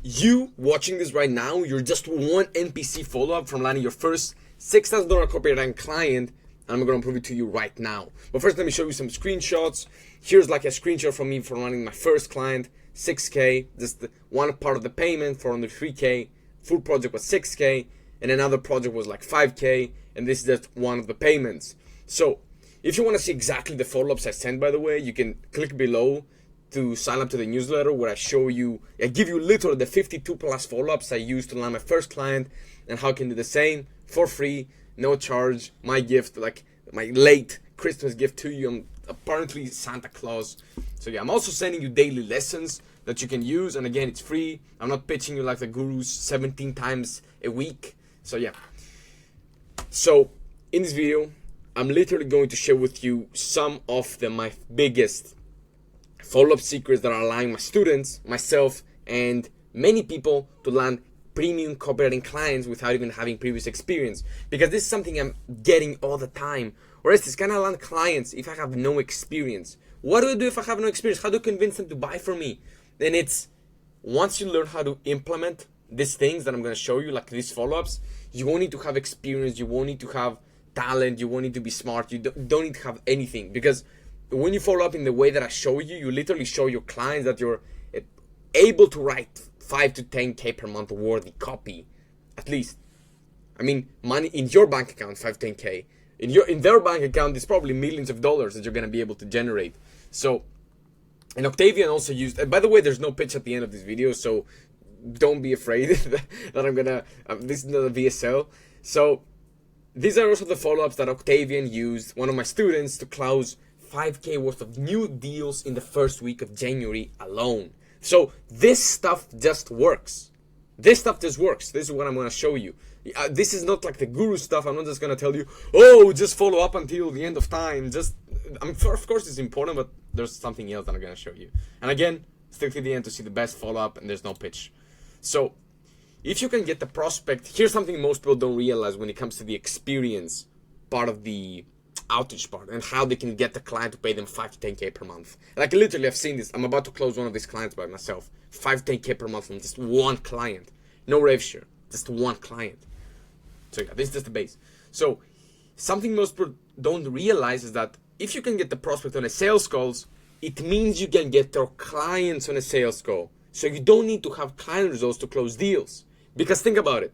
you watching this right now, you're just one NPC follow-up from landing your first $6,000 copywriting client, and I'm gonna prove it to you right now. But first, let me show you some screenshots. Here's like a screenshot from me from running my first client, 6K, just one part of the payment for under 3K, full project was 6K, and another project was like 5K, and this is just one of the payments. So if you want to see exactly the follow-ups I sent, by the way, you can click below to sign up to the newsletter, where I give you literally the 52 plus follow-ups I used to land my first client and how I can do the same for free, no charge. My gift, like my late Christmas gift to you. I'm apparently Santa Claus. So yeah, I'm also sending you daily lessons that you can use, and again, it's free. I'm not pitching you like the gurus 17 times a week. So yeah. So in this video, I'm literally going to share with you some of my biggest follow-up secrets that are allowing my students, myself, and many people to land premium copywriting clients without even having previous experience. Because this is something I'm getting all the time. Whereas this can I land clients if I have no experience? What do I do if I have no experience? How do I convince them to buy from me? Then it's, once you learn how to implement these things that I'm going to show you, like these follow-ups, you won't need to have experience, you won't need to have talent, you won't need to be smart, you don't need to have anything. Because when you follow up in the way that I show you, you literally show your clients that you're able to write 5 to 10K per month worthy copy, at least. I mean, money in your bank account, 5 to 10K. In their bank account, there's probably millions of dollars that you're gonna be able to generate. So, and Octavian also used. By the way, there's no pitch at the end of this video, so don't be afraid that I'm gonna. This is not a VSL. So, these are also the follow-ups that Octavian used, one of my students, to close 5K worth of new deals in the first week of January alone. So this stuff just works. This stuff just works. This is what I'm going to show you. This is not like the guru stuff. I'm not just going to tell you, oh, just follow up until the end of time. Of course it's important, but there's something else that I'm going to show you. And again, stick to the end to see the best follow-up, and there's no pitch. So if you can get the prospect, here's something most people don't realize when it comes to the experience part of the outreach part, and how they can get the client to pay them 5 to 10K per month. Like literally, I've seen this. I'm about to close one of these clients by myself. 5 to 10K per month from just one client. No rev share, just one client. So yeah, this is just the base. So something most people don't realize is that if you can get the prospect on a sales calls, it means you can get their clients on a sales call. So you don't need to have client results to close deals. Because think about it.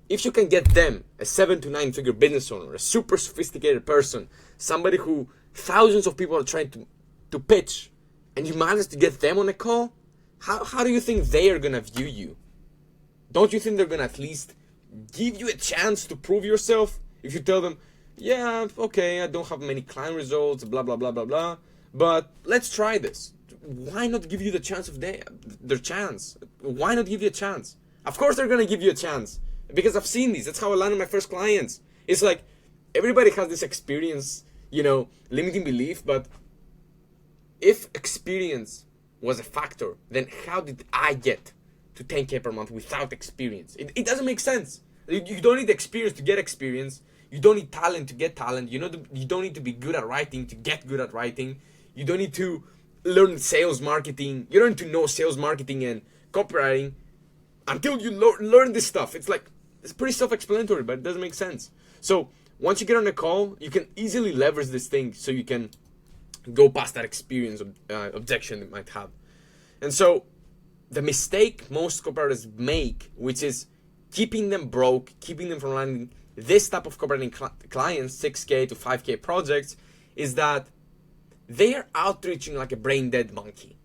If you can get them, a 7 to 9 figure business owner, a super sophisticated person, somebody who thousands of people are trying to pitch, and you manage to get them on a call, how do you think they are going to view you? Don't you think they're going to at least give you a chance to prove yourself? If you tell them, yeah, okay, I don't have many client results, blah, blah, blah, blah, blah, but let's try this. Why not give you the chance of their chance? Why not give you a chance? Of course they're going to give you a chance. Because I've seen these. That's how I landed my first clients. It's like everybody has this experience, limiting belief. But if experience was a factor, then how did I get to 10K per month without experience? It doesn't make sense. You don't need experience to get experience. You don't need talent to get talent. You don't need to be good at writing to get good at writing. You don't need to learn sales marketing. You don't need to know sales marketing and copywriting until you learn this stuff. It's pretty self-explanatory, but it doesn't make sense. So once you get on a call, you can easily leverage this thing so you can go past that experience objection you might have. And so the mistake most copywriters make, which is keeping them broke, keeping them from landing this type of copywriting clients, 6K to 5K projects, is that they are outreaching like a brain-dead monkey.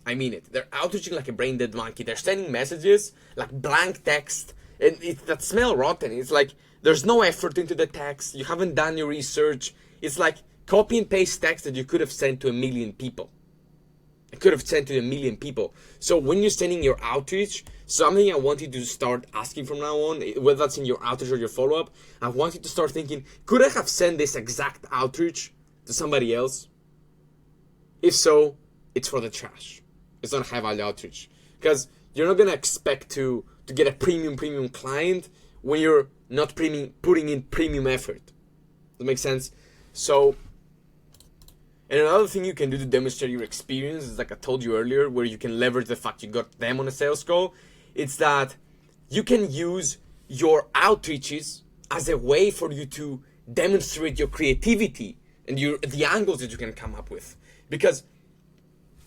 I mean it. They're outreaching like a brain-dead monkey. They're sending messages like blank text, and that smell rotten. It's like there's no effort into the text. You haven't done your research. It's like copy and paste text that you could have sent to 1 million people. So when you're sending your outreach, something I want you to start asking from now on, whether that's in your outreach or your follow-up, I want you to start thinking, could I have sent this exact outreach to somebody else? If so, it's for the trash. It's not high value outreach. Because you're not going to expect to get a premium client when you're not putting in premium effort. Does that make sense? So, And another thing you can do to demonstrate your experience is, like I told you earlier, where you can leverage the fact you got them on a sales call. It's that you can use your outreaches as a way for you to demonstrate your creativity and the angles that you can come up with. Because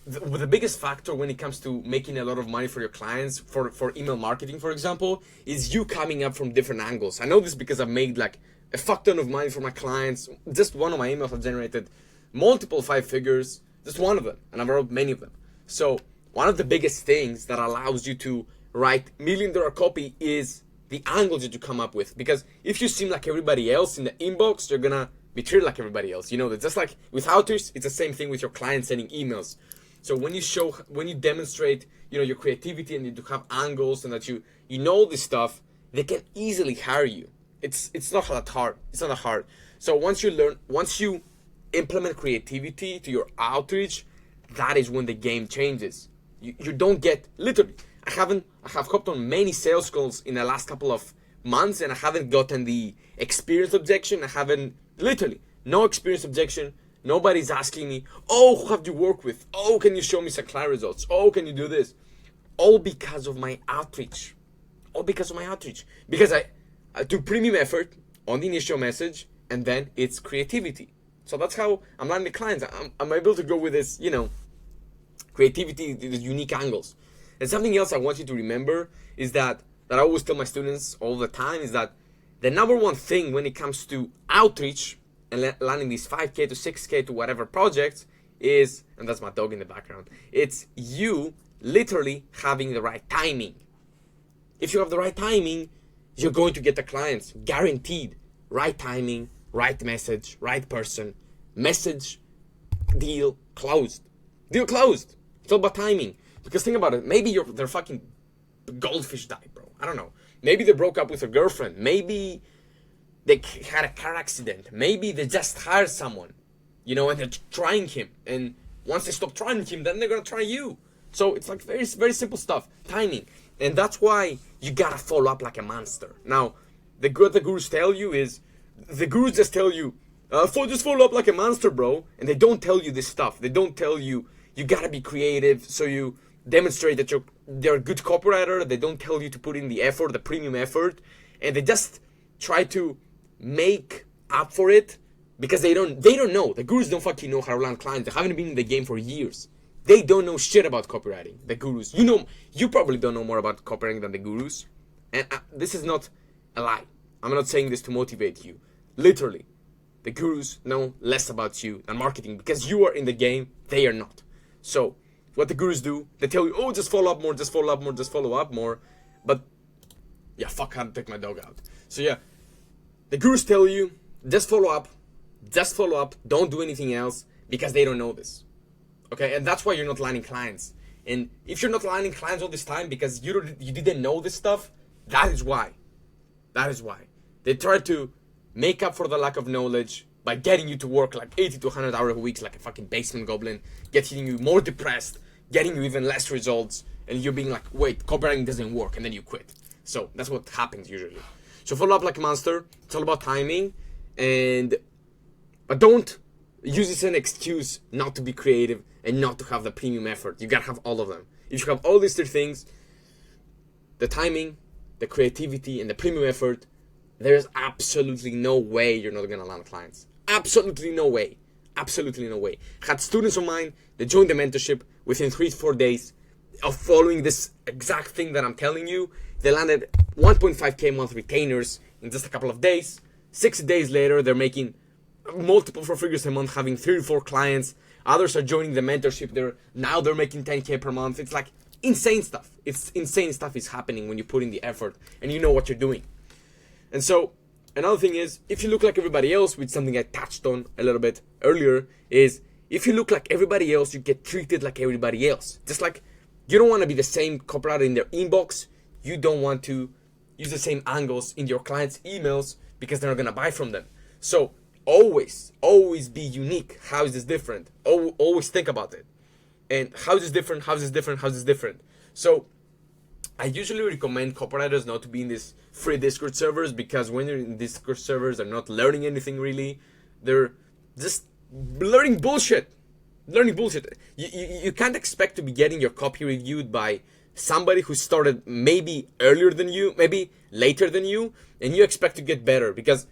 the biggest factor when it comes to making a lot of money for your clients, for email marketing, for example, is you coming up from different angles. I know this because I've made like a fuck ton of money for my clients. Just one of my emails have generated multiple 5 figures, just one of them, and I've wrote many of them. So one of the biggest things that allows you to write $1 million copy is the angles that you come up with. Because if you seem like everybody else in the inbox, you're gonna be treated like everybody else. You know, that's just like with outreach, it's the same thing with your clients sending emails. So when you demonstrate, you know, your creativity and you have angles and that you know this stuff, they can easily hire you. It's not that hard. It's not that hard. So once you implement creativity to your outreach, that is when the game changes. You don't get, literally, I have hopped on many sales calls in the last couple of months and I haven't gotten the experience objection. I haven't, literally, no experience objection. Nobody's asking me, oh, who have you worked with? Oh, can you show me some client results? Oh, can you do this? All because of my outreach. All because of my outreach. Because I do premium effort on the initial message, and then it's creativity. So that's how I'm landing clients. I'm able to go with this, you know, creativity, these unique angles. And something else I want you to remember is that I always tell my students all the time is that the number one thing when it comes to outreach and landing these 5K to 6K to whatever projects is, and that's my dog in the background, it's you literally having the right timing. If you have the right timing, you're going to get the clients, guaranteed. Right timing, right message, right person, message, deal closed. Deal closed. It's all about timing. Because think about it, maybe their fucking goldfish died, bro. I don't know. Maybe they broke up with a girlfriend. Maybe they had a car accident. Maybe they just hired someone, you know, and they're trying him. And once they stop trying him, then they're gonna try you. So it's like very, very simple stuff, timing. And that's why you gotta follow up like a monster. Now, what the gurus tell you is, the gurus just tell you, just follow up like a monster, bro. And they don't tell you this stuff. They don't tell you, you gotta be creative, so you demonstrate that they're a good copywriter. They don't tell you to put in the effort, the premium effort. And they just try to make up for it because they don't know. The gurus don't fucking know how to land clients. They haven't been in the game for years. They don't know shit about copywriting. The gurus, you probably don't know more about copywriting than the gurus. And this is not a lie. I'm not saying this to motivate you. Literally, the gurus know less about you than marketing because you are in the game. They are not. So what the gurus do, they tell you, oh, just follow up more, just follow up more, just follow up more. But yeah, fuck, I had to take my dog out. So yeah, the gurus tell you, just follow up, don't do anything else, because they don't know this. Okay, and that's why you're not landing clients. And if you're not landing clients all this time because you didn't know this stuff, that is why. That is why. They try to make up for the lack of knowledge by getting you to work like 80 to 100 hour weeks like a fucking basement goblin, getting you more depressed, getting you even less results, and you being like, wait, copywriting doesn't work, and then you quit. So that's what happens usually. So follow up like a monster. It's all about timing, but don't use this as an excuse not to be creative and not to have the premium effort. You gotta have all of them. If you have all these 3 things, the timing, the creativity, and the premium effort, there's absolutely no way you're not gonna land clients. Absolutely no way. Absolutely no way. I had students of mine that joined the mentorship within 3 to 4 days of following this exact thing that I'm telling you. They landed 1.5K month retainers in just a couple of days. 6 days later, they're making multiple 4 figures a month, having 3 to 4 clients. Others are joining the mentorship. They're making 10K per month. It's like insane stuff. It's insane stuff is happening when you put in the effort and you know what you're doing. And so another thing is, if you look like everybody else, which is something I touched on a little bit earlier, is if you look like everybody else, you get treated like everybody else. Just like you don't want to be the same copywriter in their inbox, you don't want to use the same angles in your clients' emails because they're not going to buy from them. So always be unique. How is this different? Always think about it. And how is this different? How is this different? How is this different? So I usually recommend copywriters not to be in these free Discord servers, because when you're in Discord servers, they're not learning anything really. They're just learning bullshit. You can't expect to be getting your copy reviewed by somebody who started maybe earlier than you, maybe later than you, and you expect to get better, because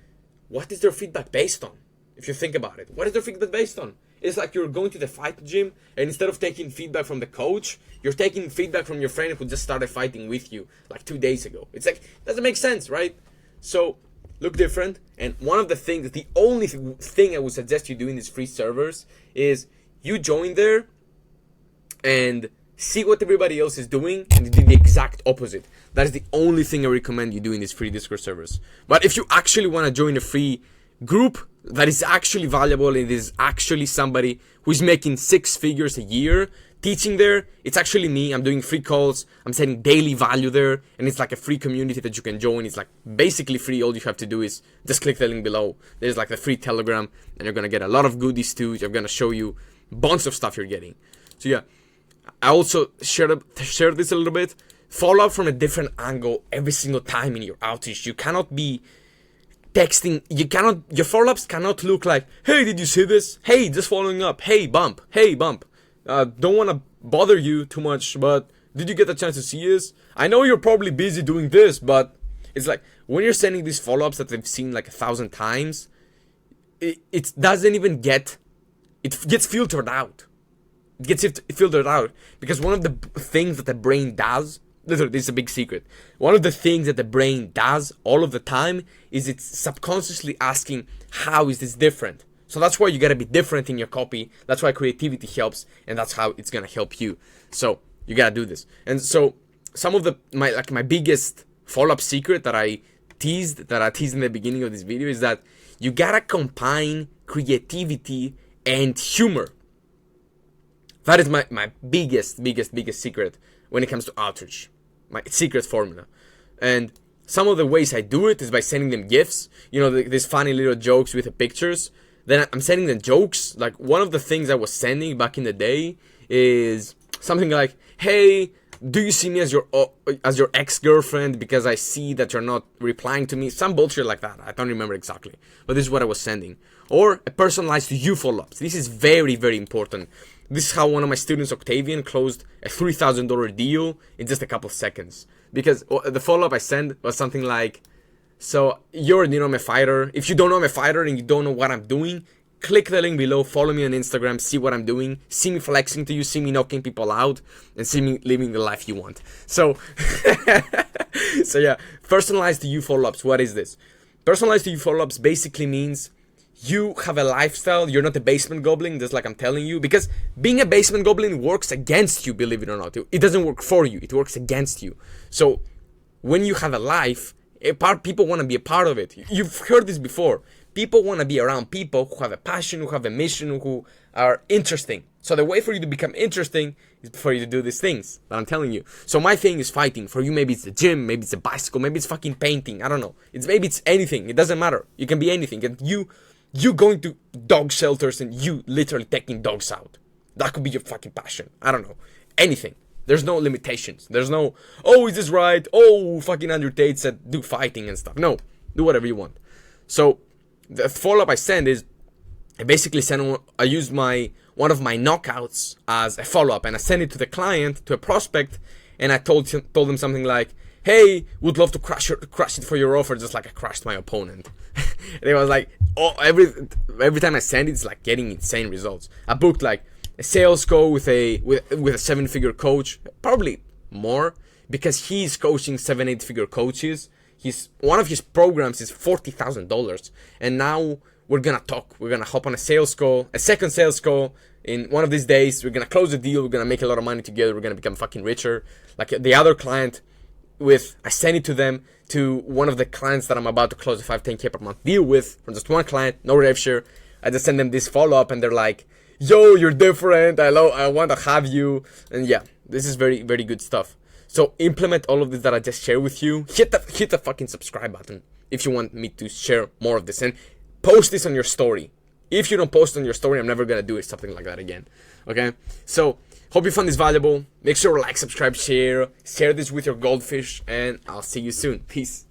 what is their feedback based on? If you think about it, what is their feedback based on? It's like you're going to the fight gym, and instead of taking feedback from the coach, you're taking feedback from your friend who just started fighting with you like 2 days ago. It's like, doesn't make sense, right? So look different. And one of the things, the only thing I would suggest you do in these free servers is you join there and see what everybody else is doing and do the exact opposite. That is the only thing I recommend you do in these free Discord servers. But if you actually want to join a free group that is actually valuable, and it is actually somebody who's making 6 figures a year teaching there, it's actually me. I'm doing free calls, I'm sending daily value there, and it's like a free community that you can join. It's like basically free. All you have to do is just click the link below. There's like the free Telegram, and you're gonna get a lot of goodies too. I'm gonna show you a bunch of stuff you're getting. So yeah, I also shared this a little bit. Follow up from a different angle every single time in your outreach. You cannot be texting, your follow-ups cannot look like, hey, did you see this? Hey, just following up. Hey, bump. Hey, bump. Don't want to bother you too much, but did you get a chance to see this? I know you're probably busy doing this, but it's like, when you're sending these follow-ups that they've seen like 1,000 times, it doesn't even get, it gets filtered out. It gets filtered out, because one of the things that the brain does, this is a big secret. One of the things that the brain does all of the time is it's subconsciously asking, how is this different? So that's why you gotta be different in your copy. That's why creativity helps, and that's how it's gonna help you. So you gotta do this. And so some of my biggest follow-up secret that I teased in the beginning of this video is that you gotta combine creativity and humor. That is my biggest secret when it comes to outreach. My secret formula. And some of the ways I do it is by sending them GIFs. You know, these funny little jokes with the pictures. Then I'm sending them jokes. Like, one of the things I was sending back in the day is something like, hey, do you see me as your ex-girlfriend because I see that you're not replying to me? Some bullshit like that. I don't remember exactly. But this is what I was sending. Or a personalized to you follow-ups. This is very, very important. This is how one of my students, Octavian, closed a $3,000 deal in just a couple of seconds. Because the follow-up I sent was something like, so you already know I'm a fighter. If you don't know I'm a fighter and you don't know what I'm doing, click the link below, follow me on Instagram, see what I'm doing, see me flexing to you, see me knocking people out, and see me living the life you want. So, so yeah, personalized to you follow-ups. What is this? Personalized to you follow-ups basically means you have a lifestyle, you're not a basement goblin, just like I'm telling you, because being a basement goblin works against you, believe it or not. It doesn't work for you, it works against you. So when you have a life, people want to be a part of it. You've heard this before. People want to be around people who have a passion, who have a mission, who are interesting. So the way for you to become interesting is for you to do these things that I'm telling you. So my thing is fighting. For you, maybe it's the gym, maybe it's a bicycle, maybe it's fucking painting. I don't know. Maybe it's anything. It doesn't matter. You can be anything. And you going to dog shelters and you literally taking dogs out. That could be your fucking passion. I don't know. Anything. There's no limitations. There's no, oh, is this right? Oh, fucking Andrew Tate said do fighting and stuff. No. Do whatever you want. So the follow-up I send is, I used one of my knockouts as a follow-up, and I sent it to the client, to a prospect, and I told them something like, hey, would love to crush it for your offer, just like I crushed my opponent. And it was like, oh, every time I send it, it's like getting insane results. I booked like a sales call with a 7-figure coach, probably more, because he's coaching 7-8-figure coaches. One of his programs is $40,000, and now we're gonna talk. We're gonna hop on a second sales call. In one of these days, we're gonna close the deal. We're gonna make a lot of money together. We're gonna become fucking richer. Like the other client, I sent it to them, to one of the clients that I'm about to close a 5-10K per month deal with, from just one client, no rev share. I just send them this follow-up, and they're like, yo, you're different. I want to have you. And yeah, this is very, very good stuff. So implement all of this that I just shared with you. Hit the fucking subscribe button if you want me to share more of this, and post this on your story. If you don't post on your story, I'm never gonna do something like that again. Okay? So hope you found this valuable. Make sure to like, subscribe, share this with your goldfish, and I'll see you soon. Peace.